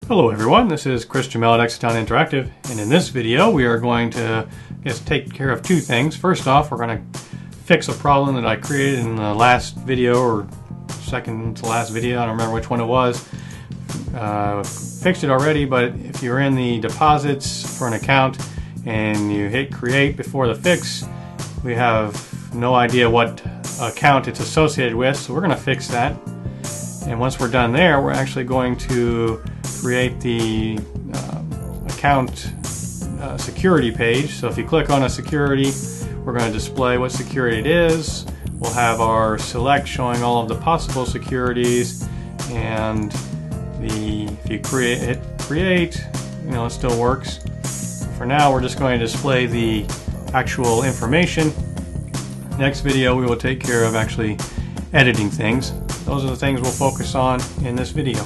Hello everyone, this is Chris Jamel at Exaton Interactive, and in this video we are going to take care of two things. First off, we're going to fix a problem that I created in the last video, or second to last video, I don't remember which one it was. Fixed it already, but if you're in the deposits for an account and you hit create before the fix, we have no idea what account it's associated with, so we're going to fix that. And once we're done there, we're actually going to create the account security page. So if you click on a security, we're going to display what security it is. We'll have our select showing all of the possible securities, and if you hit create, it still works. For now, we're just going to display the actual information. Next video, we will take care of actually editing things. Those are the things we'll focus on in this video.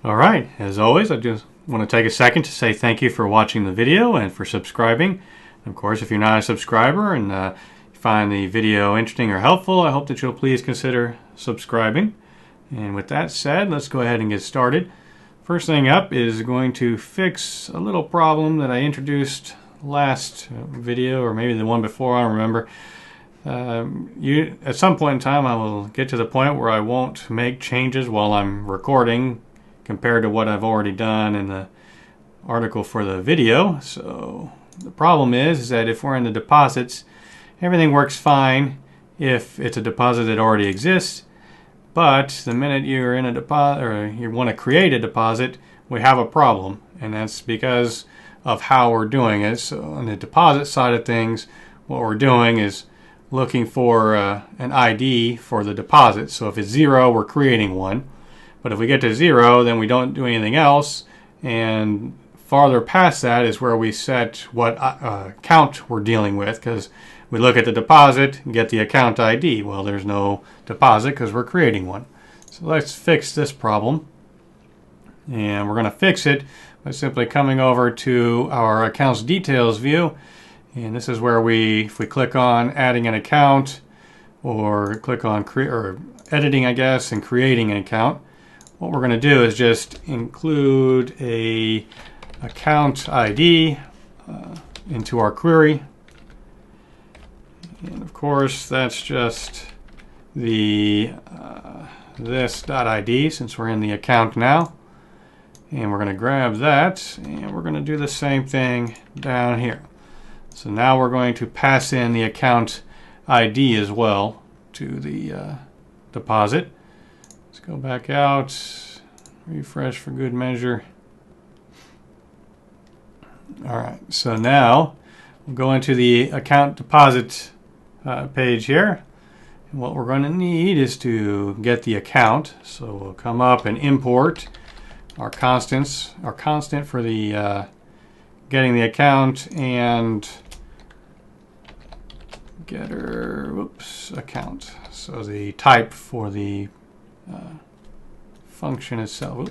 Alright, as always, I just want to take a second to say thank you for watching the video and for subscribing. Of course, if you're not a subscriber and find the video interesting or helpful, I hope that you'll please consider subscribing. And with that said, let's go ahead and get started. First thing up is going to fix a little problem that I introduced last video, or maybe the one before, I don't remember. At some point in time, I will get to the point where I won't make changes while I'm recording compared to what I've already done in the article for the video. So the problem is that if we're in the deposits, everything works fine if it's a deposit that already exists, but the minute you're in a deposit, or you want to create a deposit, we have a problem, and that's because of how we're doing it. So on the deposit side of things, what we're doing is looking for an ID for the deposit. So if it's 0, we're creating one, but if we get to 0, then we don't do anything else, and farther past that is where we set what account we're dealing with, because we look at the deposit and get the account ID. Well, there's no deposit because we're creating one. So let's fix this problem. And we're going to fix it by simply coming over to our accounts details view. And this is where if we click on adding an account, or click on editing, I guess, and creating an account, what we're going to do is just include a account ID into our query. And of course, that's just the this.id, since we're in the account now. And we're going to grab that, and we're going to do the same thing down here. So now we're going to pass in the account ID as well to the deposit. Let's go back out, refresh for good measure. All right, so now we'll go into the account deposit page here, and what we're going to need is to get the account. So we'll come up and import our constant for the getting the account, and getter account. So the type for the function itself.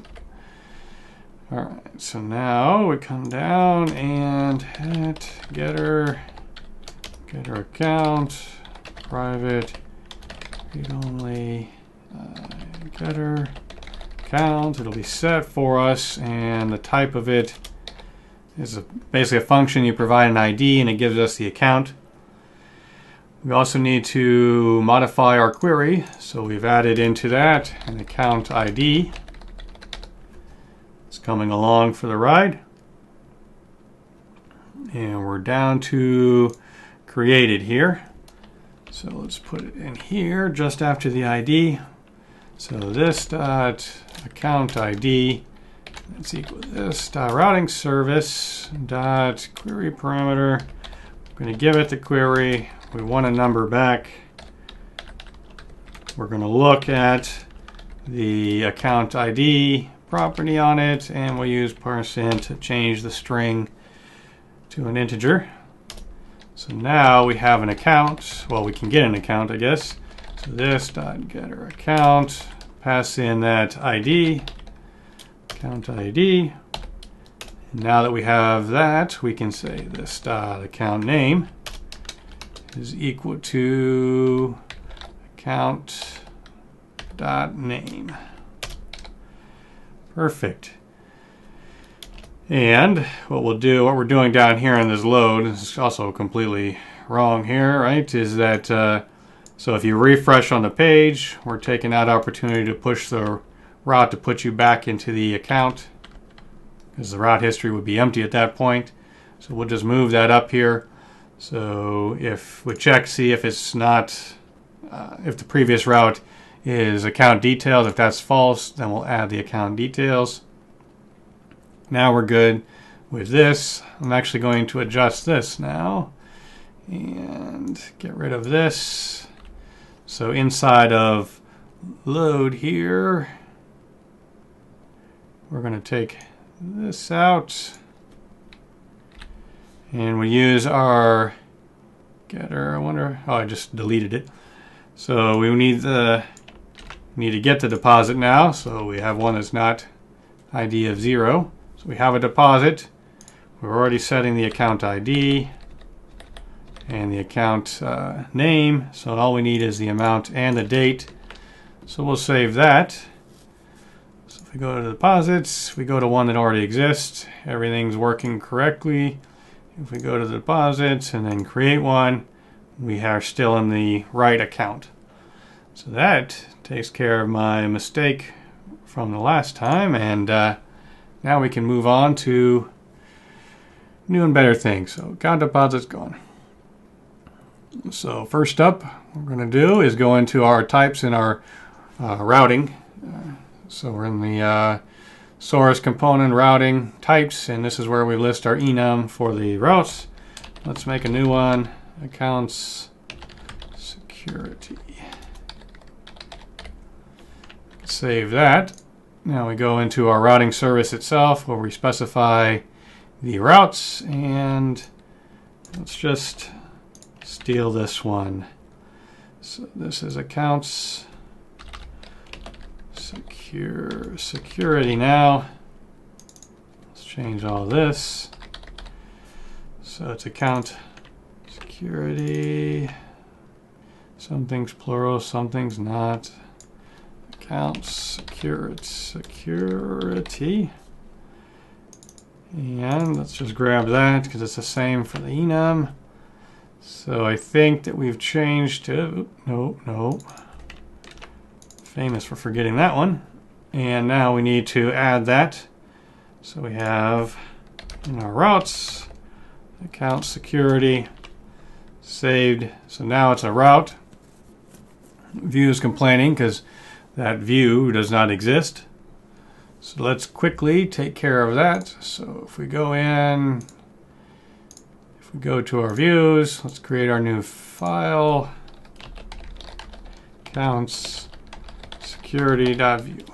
All right, so now we come down and hit getter account, private, read only, getter account. It'll be set for us, and the type of it is basically a function. You provide an ID and it gives us the account. We also need to modify our query, so we've added into that an account ID. It's coming along for the ride. And we're down to created here. So let's put it in here just after the ID. So this dot account ID, that's equal to this dot routing service dot query parameter. I'm going to give it the query. We want a number back. We're going to look at the account ID property on it, and we'll use %, to change the string to an integer. So now we have an account. Well, we can get an account, I guess. So this dot getter account, pass in that ID, account ID. And now that we have that, we can say this dot account name is equal to account dot name. Perfect. And what we'll do, what we're doing down here in this load, is also completely wrong here, right? Is that so if you refresh on the page, we're taking that opportunity to push the route to put you back into the account, because the route history would be empty at that point. So we'll just move that up here. So if we check, see if it's not, if the previous route is account details. If that's false, then we'll add the account details. Now we're good with this. I'm actually going to adjust this now and get rid of this. So inside of load here, we're going to take this out, and we use our getter. I wonder, oh, I just deleted it. So we need to get the deposit now. So we have one that's not ID of 0. So we have a deposit. We're already setting the account ID and the account name. So all we need is the amount and the date. So we'll save that. So if we go to deposits, we go to one that already exists. Everything's working correctly. If we go to the deposits and then create one, we are still in the right account. So that takes care of my mistake from the last time, and now we can move on to new and better things. So account deposits gone. So first up, what we're going to do is go into our types in our routing. So we're in the source component routing types, and this is where we list our enum for the routes. Let's make a new one, accounts security. Save that. Now we go into our routing service itself, where we specify the routes, and let's just steal this one. So this is accounts security now. Let's change all this. So it's account security. Something's plural, something's not. Account security. And let's just grab that because it's the same for the enum. So I think that we've changed to, no. Famous for forgetting that one. And now we need to add that. So we have in our routes, account security, saved. So now it's a route. View is complaining because that view does not exist. So let's quickly take care of that. So if we go in, if we go to our views, let's create our new file, accounts security.view.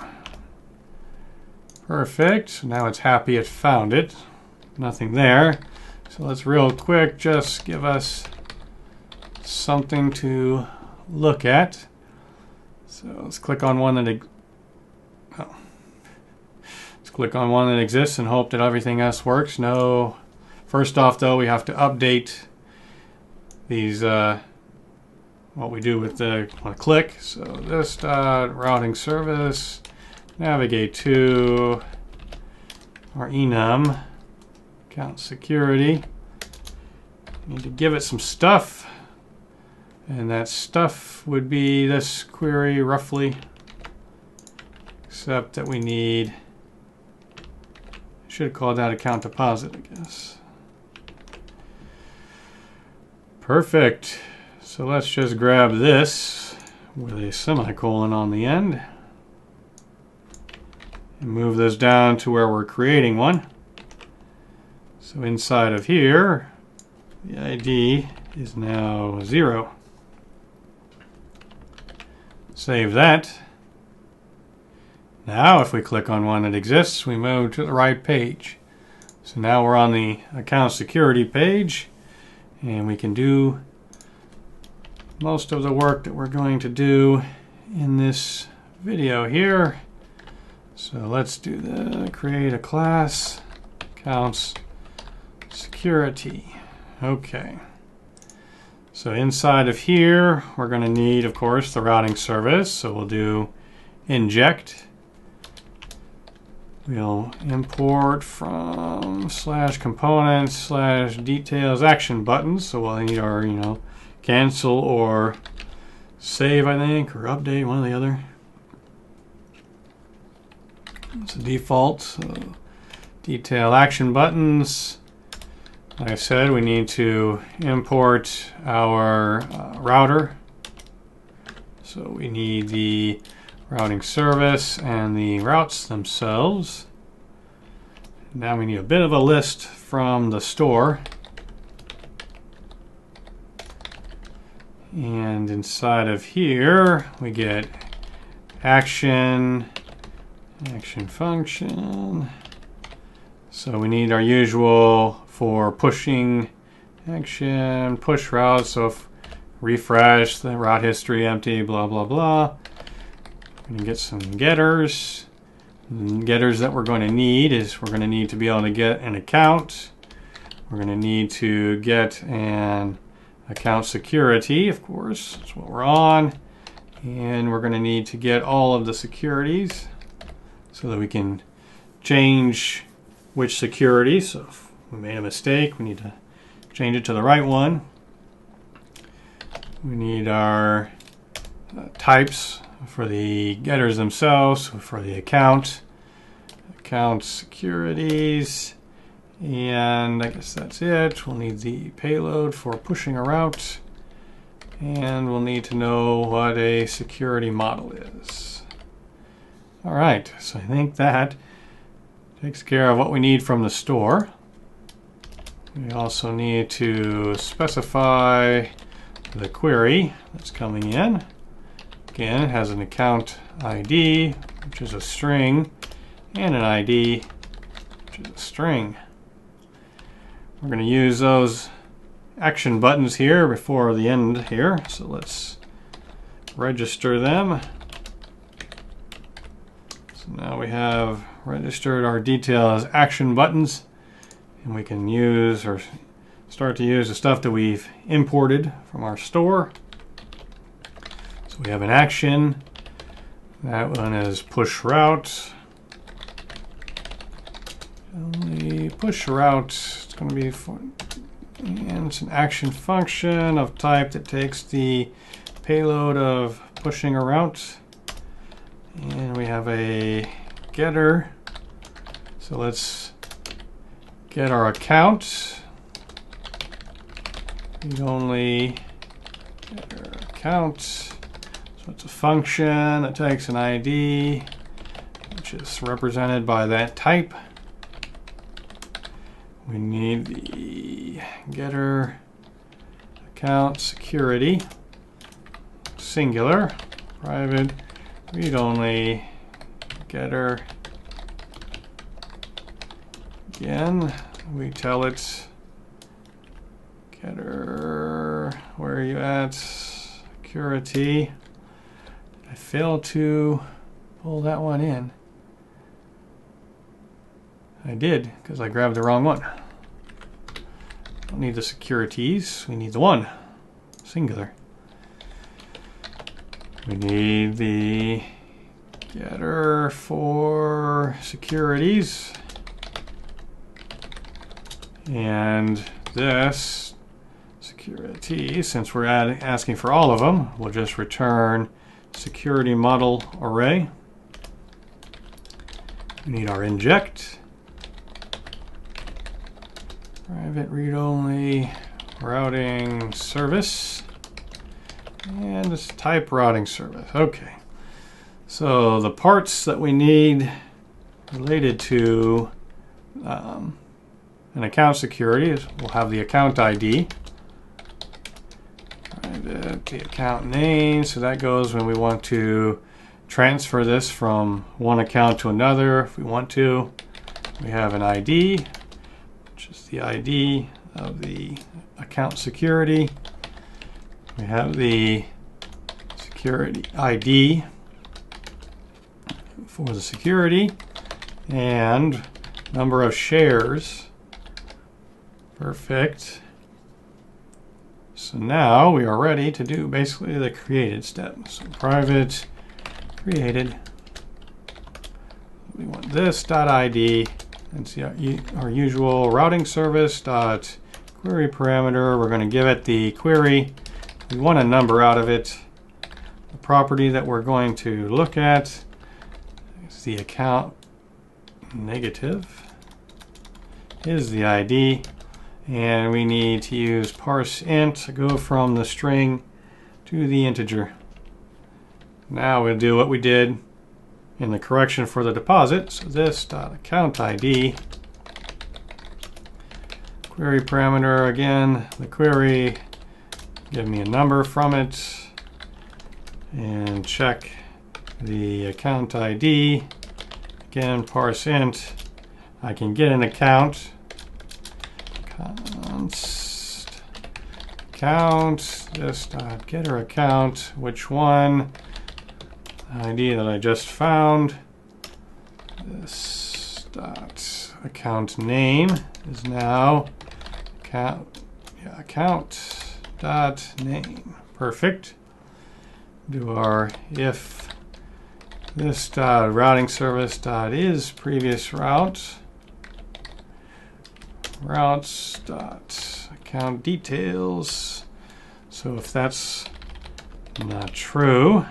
Perfect. So now it's happy it found it. Nothing there. So let's real quick just give us something to look at. So let's click on one that let's click on one that exists and hope that everything else works. No. First off, though, we have to update these. What we do with the click. So this routing service, navigate to our enum, account security. Need to give it some stuff. And that stuff would be this query roughly, except that we need, should call that account deposit, I guess. Perfect. So let's just grab this with a semicolon on the end and move this down to where we're creating one. So inside of here, the ID is now 0. Save that. Now if we click on one that exists, we move to the right page. So now we're on the account security page, and we can do most of the work that we're going to do in this video here. So let's do the create a class, accounts security. Okay. So inside of here, we're going to need, of course, the routing service. So we'll do inject. We'll import from /components /details action buttons. So we'll need our, cancel or save, I think, or update, one or the other. It's a default. So detail action buttons. Like I said, we need to import our router. So we need the routing service and the routes themselves. Now we need a bit of a list from the store. And inside of here, we get action function. So we need our usual for pushing action, push routes. So if refresh, the route history empty, blah, blah, blah. We're going to get some getters. And getters that we're going to need is we're going to need to be able to get an account. We're going to need to get an account security, of course. That's what we're on. And we're going to need to get all of the securities so that we can change which security. So if we made a mistake, we need to change it to the right one. We need our types for the getters themselves, for the account securities, and I guess that's it. We'll need the payload for pushing a route, and we'll need to know what a security model is. All right, so I think that takes care of what we need from the store. We also need to specify the query that's coming in. Again, it has an account ID, which is a string, and an ID, which is a string. We're going to use those action buttons here before the end here. So let's register them. So now we have registered our detail as action buttons, and we can use or start to use the stuff that we've imported from our store. So we have an action. That one is push route. Only push route. It's going to be and it's an action function of type that takes the payload of pushing a route. And we have a getter. So let's get our account. Read only getter account. So it's a function that takes an ID, which is represented by that type. We need the getter account security, singular, private, read only, getter. Again, we tell it, getter, where are you at? Security. I failed to pull that one in. I did, because I grabbed the wrong one. Don't need the securities, we need the one, singular. We need the getter for securities. And this security, since we're asking for all of them, we'll just return security model array. We need our inject. Private read-only routing service. And this type routing service. Okay. So the parts that we need related to an account security is we'll have the account ID. Private, the account name. So that goes when we want to transfer this from one account to another. If we want to, we have an ID, which is the ID of the account security. We have the security ID for the security and number of shares. Perfect. So now we are ready to do basically the created step. So private created. We want this .id and see our usual routing service .query parameter. We're going to give it the query. We want a number out of it. The property that we're going to look at is the account negative is the ID, and we need to use parse int to go from the string to the integer. Now we'll do what we did in the correction for the deposit. So this .account ID, query parameter, again, the query, give me a number from it, and check the account ID. Again, parse int. I can get an account. Const account, this getter account, which one? ID that I just found. This account name is now account dot name. Perfect. Do our if this routing service is previous route. Routes dot account details. So if that's not true,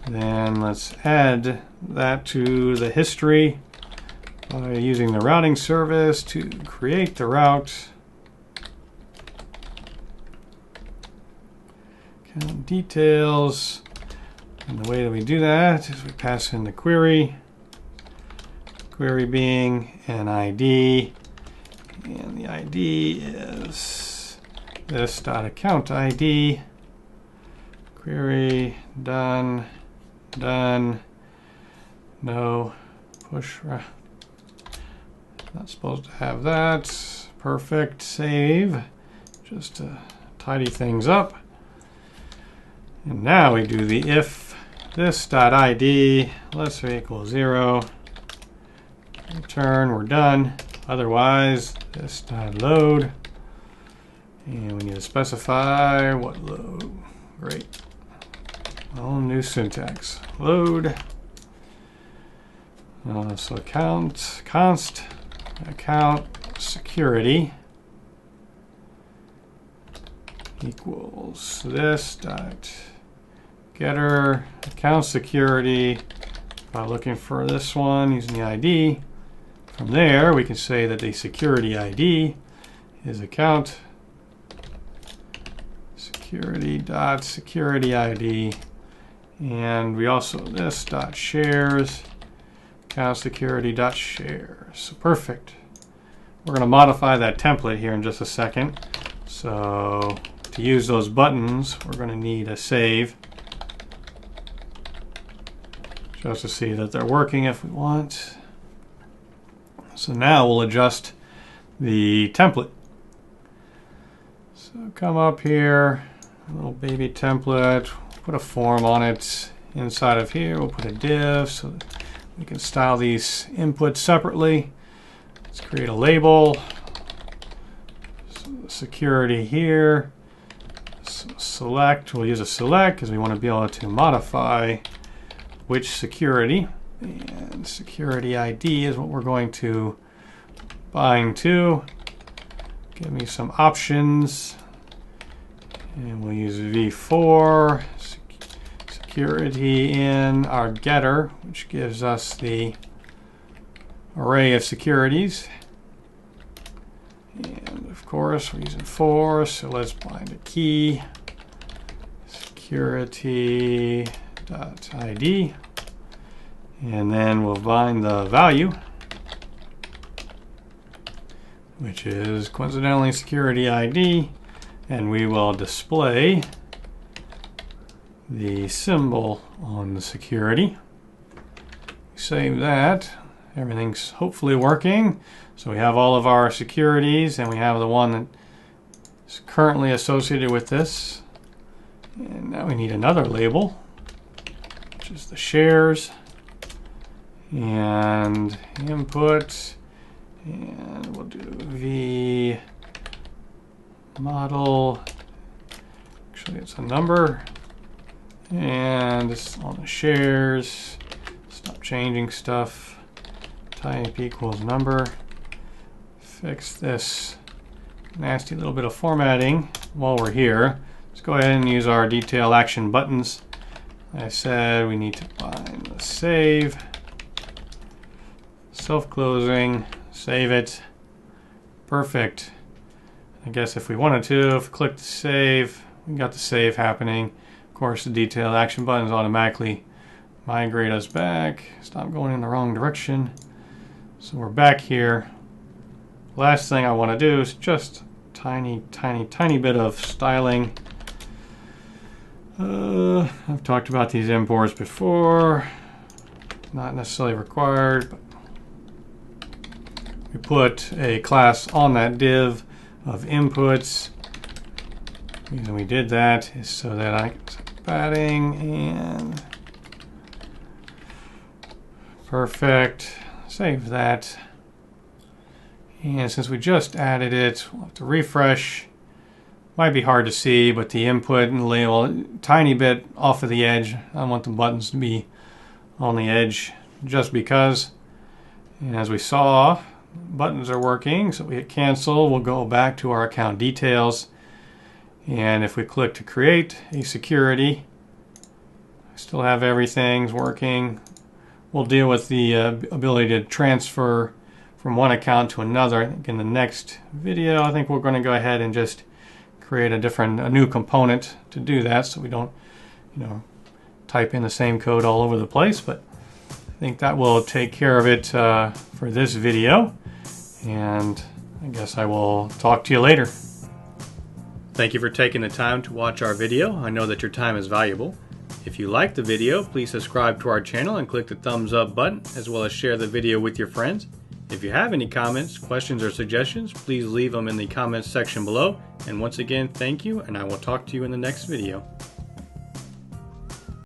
then let's add that to the history by using the routing service to create the route. Account details. And the way that we do that is we pass in the query. Query being an ID. And the ID is this .account ID. Query done. Done. No push. Not supposed to have that. Perfect. Save. Just to tidy things up. And now we do the if this .id less or equals 0. Return. We're done. Otherwise, this .load. And we need to specify what load. Great. All new syntax. Load. So account const account security equals this dot getter account security by looking for this one using the ID. From there, we can say that the security ID is account security dot security ID. And we also this dot shares account security dot shares. So perfect. We're going to modify that template here in just a second. So to use those buttons, we're going to need a save just to see that they're working if we want. So now we'll adjust the template. So come up here, a little baby template. Put a form on it. Inside of here, we'll put a div so that we can style these inputs separately. Let's create a label. So security here. So select, we'll use a select because we want to be able to modify which security. And security ID is what we're going to bind to. Give me some options. And we'll use v4. Security in our getter, which gives us the array of securities. And of course, we're using for, so let's bind a key. Security.id. And then we'll bind the value, which is coincidentally security ID. And we will display the symbol on the security. Save that. Everything's hopefully working. So we have all of our securities, and we have the one that is currently associated with this. And now we need another label, which is the shares. and input, and we'll do v model. Actually, it's a number, and it's on the shares. Stop changing stuff. Type equals number. Fix this nasty little bit of formatting while we're here. Let's go ahead and use our detail action buttons. I said we need to find the save, self-closing, save it. Perfect. I guess if we wanted to, if we click the save, we got the save happening. Of course, the detail action buttons automatically migrate us back. Stop going in the wrong direction. So we're back here. Last thing I want to do is just tiny bit of styling. I've talked about these imports before. Not necessarily required, but we put a class on that div of inputs. The reason we did that is so that I can set padding and perfect. Save that. And since we just added it, we'll have to refresh. Might be hard to see, but the input and label a tiny bit off of the edge. I want the buttons to be on the edge just because. And as we saw, buttons are working. So we hit cancel. We'll go back to our account details. And if we click to create a security, I still have everything's working. We'll deal with the ability to transfer from one account to another. I think in the next video, I think we're going to go ahead and just create a new component to do that, so we don't, type in the same code all over the place. But I think that will take care of it for this video, and I guess I will talk to you later. Thank you for taking the time to watch our video. I know that your time is valuable. If you liked the video, please subscribe to our channel and click the thumbs up button, as well as share the video with your friends. If you have any comments, questions, or suggestions, please leave them in the comments section below. And once again, thank you, and I will talk to you in the next video.